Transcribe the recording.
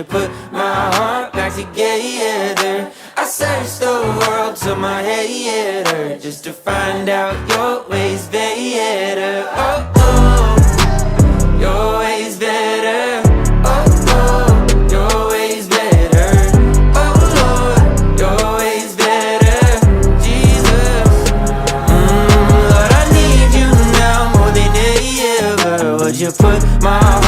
put my heart back together? I searched the world till my head hurt, just to find out your ways better. Oh, oh, your ways better. Oh, oh, your ways better. Oh, Lord, your ways better. Jesus, Lord, I need you now more than ever. Would you put my